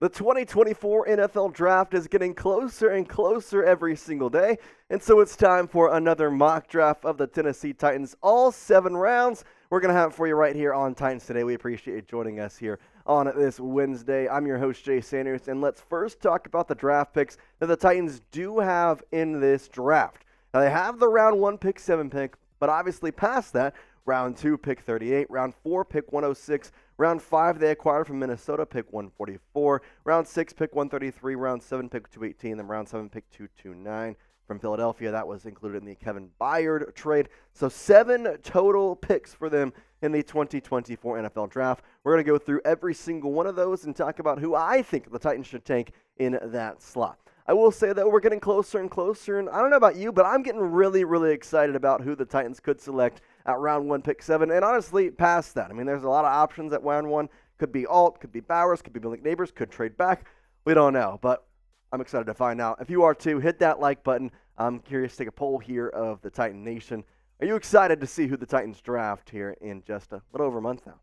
The 2024 NFL Draft is getting closer and closer every single day, and so it's time for another mock draft of the Tennessee Titans. All 7 rounds we're going to have for you right here on Titans Today. We appreciate you joining us here on this Wednesday. I'm your host, Jace Andrews, and let's first talk about the draft picks that the Titans do have in this draft. Now, they have the round 1 pick, 7 pick, but obviously past that, round 2 pick 38, round 4 pick 106, round 5 they acquired from Minnesota, pick 144, round 6 pick 133, round 7 pick 218, then round 7 pick 229 from Philadelphia. That was included in the Kevin Byard trade. So 7 total picks for them in the 2024 NFL Draft. We're going to go through every single one of those and talk about who I think the Titans should take in that slot. I will say that we're getting closer and closer, and I don't know about you, but I'm getting really, really excited about who the Titans could select at round 1, pick 7, and honestly, past that. I mean, there's a lot of options at round 1. Could be Alt, could be Bowers, could be Malik Neighbors, could trade back. We don't know, but I'm excited to find out. If you are too, hit that like button. I'm curious to take a poll here of the Titan Nation. Are you excited to see who the Titans draft here in just a little over a month now?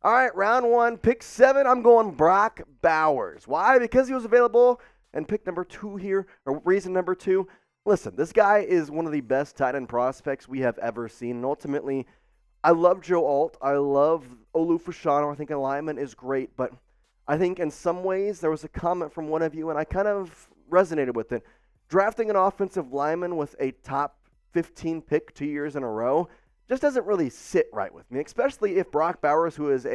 All right, round 1, pick 7, I'm going Brock Bowers. Why? Because he was available. And pick number 2 here, or reason number 2, listen, this guy is one of the best tight end prospects we have ever seen. And ultimately, I love Joe Alt. I love Olu Fashanu. I think a lineman is great. But I think in some ways, there was a comment from one of you, and I kind of resonated with it. Drafting an offensive lineman with a top 15 pick 2 years in a row just doesn't really sit right with me, especially if Brock Bowers, who is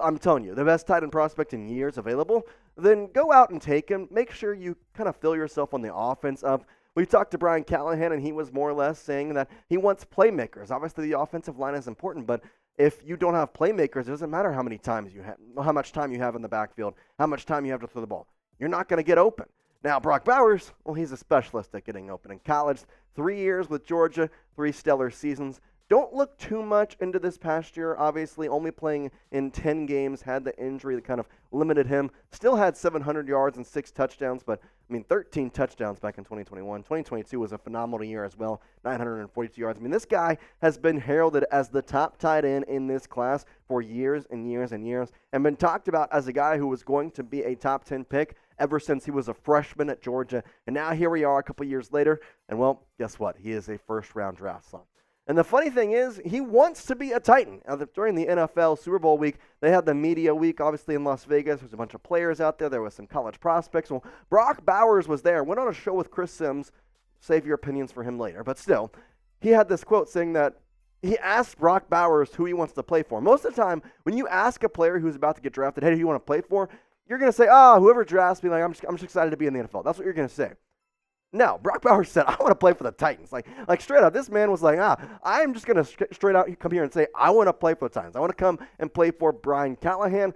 I'm telling you, the best tight end prospect in years available, then go out and take him. Make sure you kind of fill yourself on the offense up. We talked to Brian Callahan, and he was more or less saying that he wants playmakers. Obviously, the offensive line is important, but if you don't have playmakers, it doesn't matter how much time you have in the backfield, how much time you have to throw the ball. You're not going to get open. Now, Brock Bowers, well, he's a specialist at getting open in college. 3 years with Georgia, 3 stellar seasons. Don't look too much into this past year. Obviously, only playing in 10 games, had the injury that kind of limited him. Still had 700 yards and 6 touchdowns, but 13 touchdowns back in 2021. 2022 was a phenomenal year as well, 942 yards. This guy has been heralded as the top tight end in this class for years and years and years, and been talked about as a guy who was going to be a top 10 pick ever since he was a freshman at Georgia. And now here we are a couple years later, and well, guess what? He is a first-round draft slot. And the funny thing is, he wants to be a Titan. During the NFL Super Bowl week, they had the media week, obviously, in Las Vegas. There's a bunch of players out there. There was some college prospects. Well, Brock Bowers was there. Went on a show with Chris Sims. Save your opinions for him later. But still, he had this quote saying that he asked Brock Bowers who he wants to play for. Most of the time, when you ask a player who's about to get drafted, hey, who do you want to play for? You're going to say, whoever drafts me, I'm just excited to be in the NFL. That's what you're going to say. No, Brock Bowers said, I want to play for the Titans. Like straight up, this man was like, I'm just going to straight out come here and say, I want to play for the Titans. I want to come and play for Brian Callahan.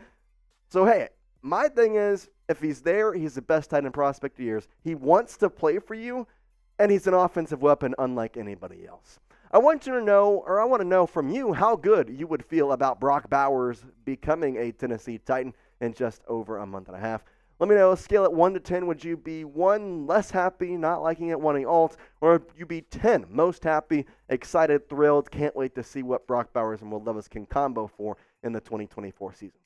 So, hey, my thing is, if he's there, he's the best tight end prospect of years. He wants to play for you, and he's an offensive weapon unlike anybody else. I want to know from you how good you would feel about Brock Bowers becoming a Tennessee Titan in just over a month and a half. Let me know, scale it 1 to 10, would you be 1, less happy, not liking it, wanting Alt, or would you be 10, most happy, excited, thrilled, can't wait to see what Brock Bowers and Will Levis can combo for in the 2024 season?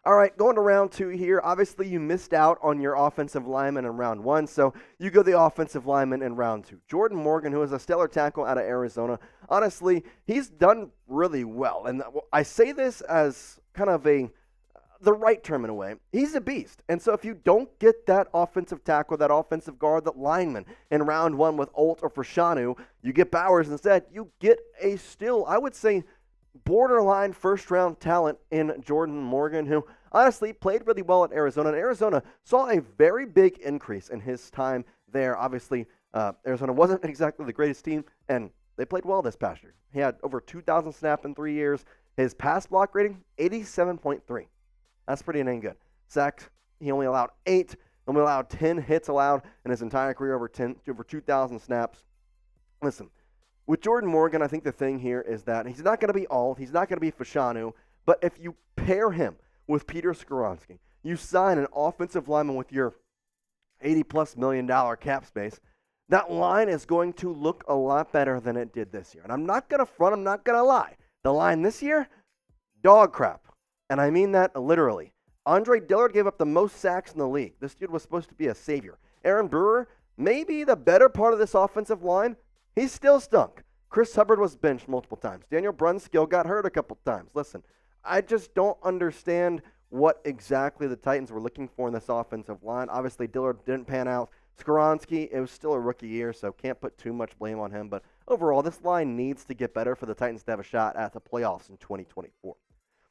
All right, going to round 2 here. Obviously, you missed out on your offensive lineman in round 1, so you go the offensive lineman in round 2. Jordan Morgan, who is a stellar tackle out of Arizona. Honestly, he's done really well, and I say this as kind of the right term in a way. He's a beast. And so if you don't get that offensive tackle, that offensive guard, that lineman in round 1 with Alt or Fashanu, you get Bowers instead, you get a still, I would say, borderline first-round talent in Jordan Morgan, who honestly played really well at Arizona. And Arizona saw a very big increase in his time there. Obviously, Arizona wasn't exactly the greatest team, and they played well this past year. He had over 2,000 snaps in 3 years. His pass block rating, 87.3. That's pretty dang good. Sacks, he only allowed 8. Only allowed 10 hits allowed in his entire career, over 2,000 snaps. Listen, with Jordan Morgan, I think the thing here is that he's not going to be Alt. He's not going to be Fashanu. But if you pair him with Peter Skoronski, you sign an offensive lineman with your $80+ million cap space, that line is going to look a lot better than it did this year. And I'm not going to front, I'm not going to lie. The line this year, dog crap. And I mean that literally. Andre Dillard gave up the most sacks in the league. This dude was supposed to be a savior. Aaron Brewer, maybe the better part of this offensive line, he still stunk. Chris Hubbard was benched multiple times. Daniel Brunskill got hurt a couple times. Listen, I just don't understand what exactly the Titans were looking for in this offensive line. Obviously, Dillard didn't pan out. Skoronski, it was still a rookie year, so can't put too much blame on him. But overall, this line needs to get better for the Titans to have a shot at the playoffs in 2024.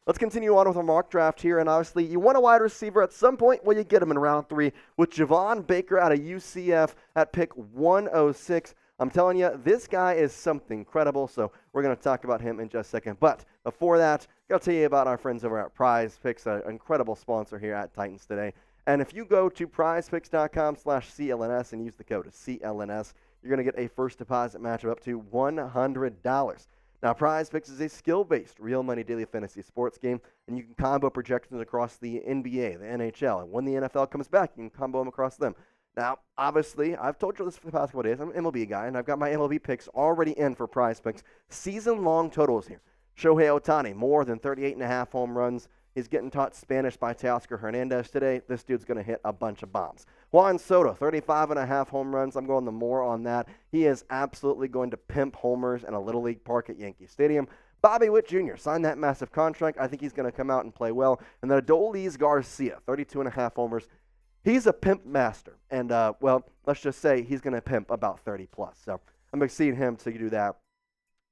Let's continue on with our mock draft here, and obviously you want a wide receiver at some point. Well, you get him in round 3 with Javon Baker out of UCF at pick 106. I'm telling you, this guy is something incredible, so we're going to talk about him in just a second. But before that, I'll tell you about our friends over at Prize Picks, an incredible sponsor here at Titans Today. And if you go to prizepicks.com/CLNS and use the code CLNS, you're going to get a first deposit match of up to $100. Now, Prize Picks is a skill-based, real money daily fantasy sports game, and you can combo projections across the NBA, the NHL, and when the NFL comes back, you can combo them across them. Now, obviously, I've told you this for the past couple days. I'm an MLB guy, and I've got my MLB picks already in for Prize Picks. Season-long totals here. Shohei Ohtani, more than 38.5 home runs. He's getting taught Spanish by Teoscar Hernandez today. This dude's going to hit a bunch of bombs. Juan Soto, 35.5 home runs. I'm going the more on that. He is absolutely going to pimp homers in a Little League park at Yankee Stadium. Bobby Witt Jr. signed that massive contract. I think he's going to come out and play well. And then Adolis Garcia, 32.5 homers. He's a pimp master. And, well, let's just say he's going to pimp about 30 plus. So I'm exceeding him to do that.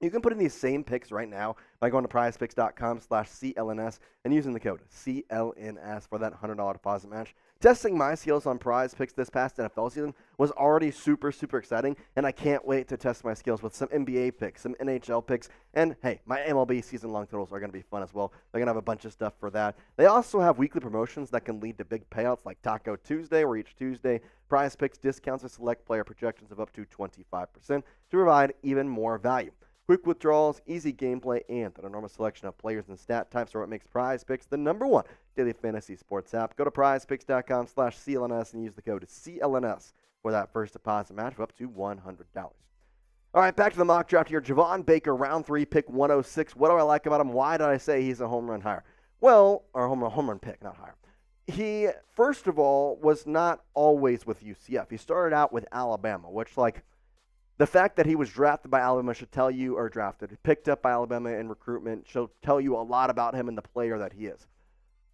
You can put in these same picks right now by going to prizepicks.com/CLNS and using the code CLNS for that $100 deposit match. Testing my skills on Prize Picks this past NFL season was already super, super exciting, and I can't wait to test my skills with some NBA picks, some NHL picks, and hey, my MLB season-long totals are going to be fun as well. They're going to have a bunch of stuff for that. They also have weekly promotions that can lead to big payouts like Taco Tuesday, where each Tuesday, Prize Picks discounts with select player projections of up to 25% to provide even more value. Quick withdrawals, easy gameplay, and an enormous selection of players and stat types are what makes Prize Picks the #1 daily fantasy sports app. Go to prizepicks.com/CLNS and use the code CLNS for that first deposit match of up to $100. All right, back to the mock draft here. Javon Baker, round 3, pick 106. What do I like about him? Why did I say he's a home run hire? Well, or home run pick, not hire. He, first of all, was not always with UCF. He started out with Alabama, which, like, the fact that he was drafted by Alabama should tell you, or drafted, picked up by Alabama in recruitment, should tell you a lot about him and the player that he is.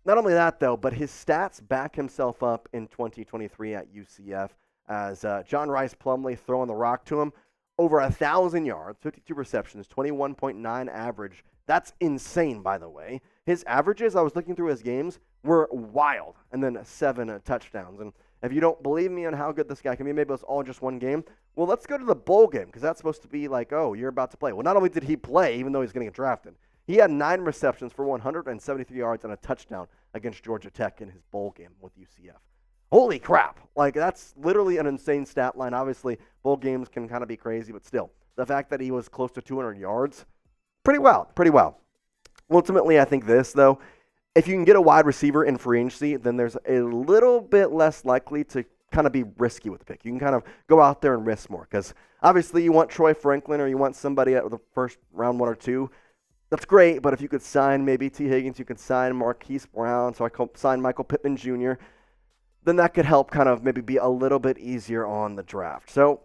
Not only that, though, but his stats back himself up in 2023 at UCF as John Rice Plumlee throwing the rock to him. Over 1,000 yards, 52 receptions, 21.9 average. That's insane, by the way. His averages, I was looking through his games, were wild. And then 7 touchdowns. And if you don't believe me on how good this guy can be, maybe it's all just one game. Well, let's go to the bowl game, because that's supposed to be like, oh, you're about to play. Well, not only did he play, even though he's going to get drafted, he had 9 receptions for 173 yards and a touchdown against Georgia Tech in his bowl game with UCF. Holy crap. Like, that's literally an insane stat line. Obviously, bowl games can kind of be crazy, but still, the fact that he was close to 200 yards, pretty well. Ultimately, I think this, though, if you can get a wide receiver in free agency, then there's a little bit less likely to kind of be risky with the pick. You can kind of go out there and risk more, because obviously you want Troy Franklin or you want somebody at the first round 1 or 2. That's great, but if you could sign maybe T. Higgins, you could sign Marquise Brown, so I could sign Michael Pittman Jr., then that could help kind of maybe be a little bit easier on the draft. So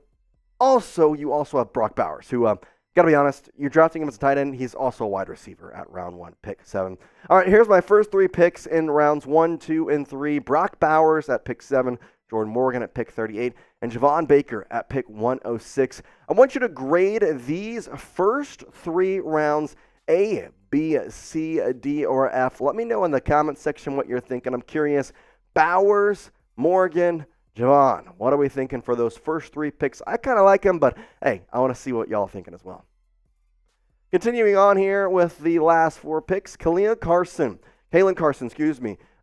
you also have Brock Bowers, who, got to be honest, you're drafting him as a tight end. He's also a wide receiver at round 1, pick 7. All right, here's my first 3 picks in rounds 1, 2, and 3. Brock Bowers at pick 7. Jordan Morgan at pick 38, and Javon Baker at pick 106. I want you to grade these first 3 rounds A, B, C, D, or F. Let me know in the comment section what you're thinking. I'm curious. Bowers, Morgan, Javon. What are we thinking for those first 3 picks? I kind of like them, but hey, I want to see what y'all are thinking as well. Continuing on here with the last 4 picks, Caelen Carson,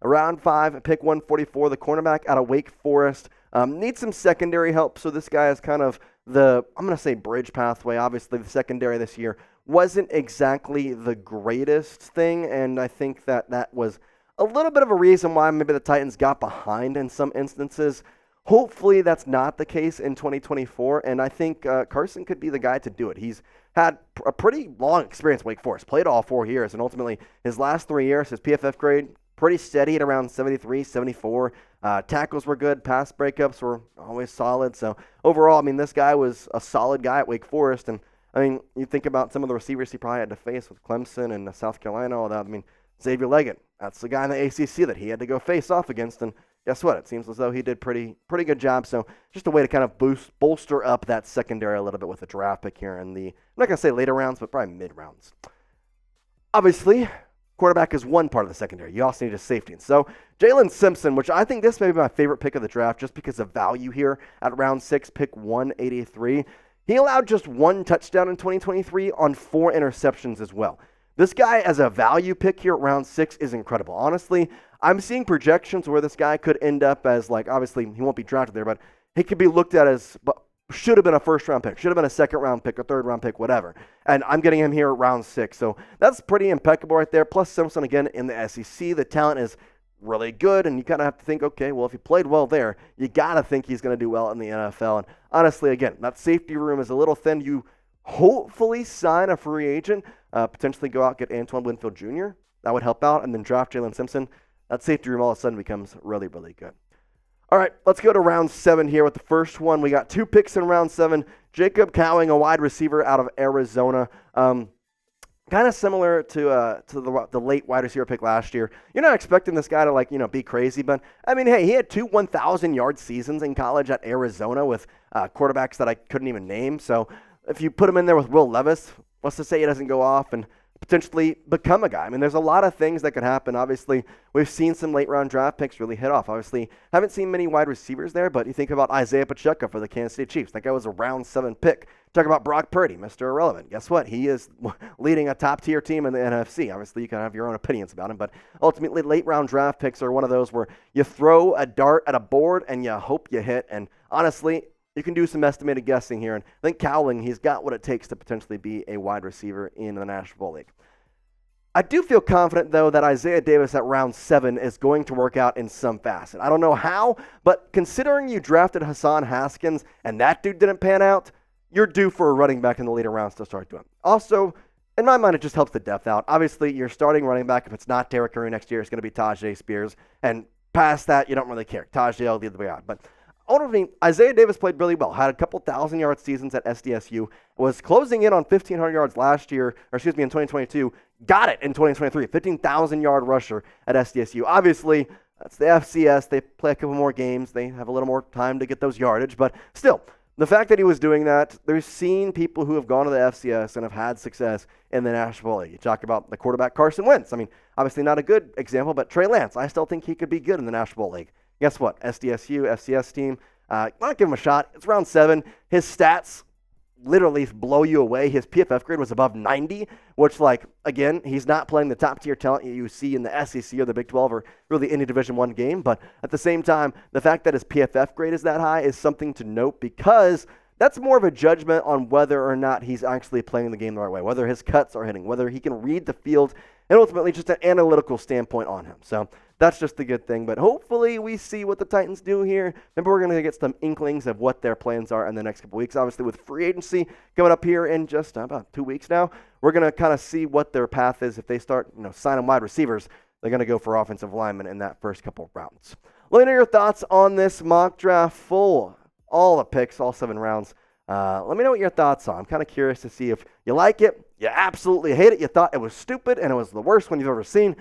Round 5, pick 144, the cornerback out of Wake Forest. Needs some secondary help, so this guy is kind of the, I'm going to say bridge pathway. Obviously, the secondary this year wasn't exactly the greatest thing, and I think that was a little bit of a reason why maybe the Titans got behind in some instances. Hopefully, that's not the case in 2024, and I think Carson could be the guy to do it. He's had a pretty long experience at Wake Forest, played all 4 years, and ultimately his last 3 years, his PFF grade, pretty steady at around 73, 74. Tackles were good. Pass breakups were always solid. So overall, I mean, this guy was a solid guy at Wake Forest. And, I mean, you think about some of the receivers he probably had to face with Clemson and South Carolina, all that. I mean, Xavier Leggett, that's the guy in the ACC that he had to go face off against. And guess what? It seems as though he did pretty good job. So just a way to kind of bolster up that secondary a little bit with a draft pick here in the, I'm not going to say later rounds, but probably mid-rounds. Obviously, quarterback is one part of the secondary. You also need a safety. And so Jaylin Simpson, which I think this may be my favorite pick of the draft just because of value here at round 6, pick 183. He allowed just 1 touchdown in 2023 on 4 interceptions as well. This guy as a value pick here at round 6 is incredible. Honestly, I'm seeing projections where this guy could end up as, like, obviously he won't be drafted there, but he could be looked at as should have been a first-round pick, should have been a second-round pick, a third-round pick, whatever. And I'm getting him here at round 6. So that's pretty impeccable right there. Plus Simpson, again, in the SEC, the talent is really good, and you kind of have to think, okay, well, if he played well there, you got to think he's going to do well in the NFL. And honestly, again, that safety room is a little thin. You hopefully sign a free agent, potentially go out, get Antoine Winfield Jr. That would help out, and then draft Jaylin Simpson. That safety room all of a sudden becomes really, really good. All right, let's go to round 7 here with the first one. We got 2 picks in round 7. Jacob Caelen, a wide receiver out of Arizona. Kind of similar to the late wide receiver pick last year. You're not expecting this guy to, be crazy, but, I mean, hey, he had 2 1,000-yard seasons in college at Arizona with quarterbacks that I couldn't even name. So if you put him in there with Will Levis, what's to say he doesn't go off and potentially become a guy? I mean, there's a lot of things that could happen. Obviously, we've seen some late-round draft picks really hit off. Obviously, haven't seen many wide receivers there, but you think about Isaiah Pacheco for the Kansas City Chiefs. That guy was a round 7 pick. Talk about Brock Purdy, Mr. Irrelevant. Guess what? He is leading a top-tier team in the NFC. Obviously, you can have your own opinions about him, but ultimately, late-round draft picks are one of those where you throw a dart at a board and you hope you hit, and honestly, you can do some estimated guessing here, and I think Caelen, he's got what it takes to potentially be a wide receiver in the National Football League. I do feel confident, though, that Isaiah Davis at round 7 is going to work out in some facet. I don't know how, but considering you drafted Hassan Haskins and that dude didn't pan out, you're due for a running back in the later rounds to start doing. Also, in my mind, it just helps the depth out. Obviously, your starting running back, if it's not Derrick Henry next year, it's going to be Tajay Spears, and past that, you don't really care. Tajay will lead the way out, but ultimately, Isaiah Davis played really well, had a couple 1,000-yard seasons at SDSU, was closing in on 1,500 yards last year, in 2022, got it in 2023, 15,000-yard rusher at SDSU. Obviously, that's the FCS. They play a couple more games. They have a little more time to get those yardage, but still, the fact that he was doing that, there's seen people who have gone to the FCS and have had success in the National Football League. You talk about the quarterback Carson Wentz. I mean, obviously not a good example, but Trey Lance, I still think he could be good in the National Football League. Guess what? SDSU, FCS team. Why not give him a shot? It's round 7. His stats literally blow you away. His PFF grade was above 90, which, again, he's not playing the top-tier talent you see in the SEC or the Big 12 or really any Division I game. But at the same time, the fact that his PFF grade is that high is something to note because that's more of a judgment on whether or not he's actually playing the game the right way, whether his cuts are hitting, whether he can read the field, and ultimately just an analytical standpoint on him. So that's just the good thing. But hopefully we see what the Titans do here. Maybe we're going to get some inklings of what their plans are in the next couple weeks. Obviously, with free agency coming up here in just about 2 weeks now, we're going to kind of see what their path is. If they start signing wide receivers, they're going to go for offensive linemen in that first couple of rounds. Let me know your thoughts on this mock draft full. All the picks, all 7 rounds. Let me know what your thoughts are. I'm kind of curious to see if you like it, you absolutely hate it, you thought it was stupid, and it was the worst one you've ever seen.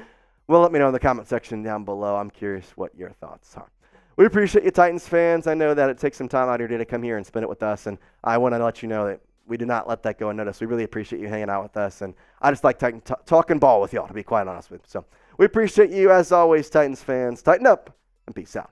Well, let me know in the comment section down below. I'm curious what your thoughts are. We appreciate you, Titans fans. I know that it takes some time out of your day to come here and spend it with us, and I want to let you know that we did not let that go unnoticed. We really appreciate you hanging out with us, and I just like talking ball with y'all, to be quite honest with you. So we appreciate you, as always, Titans fans. Tighten up, and peace out.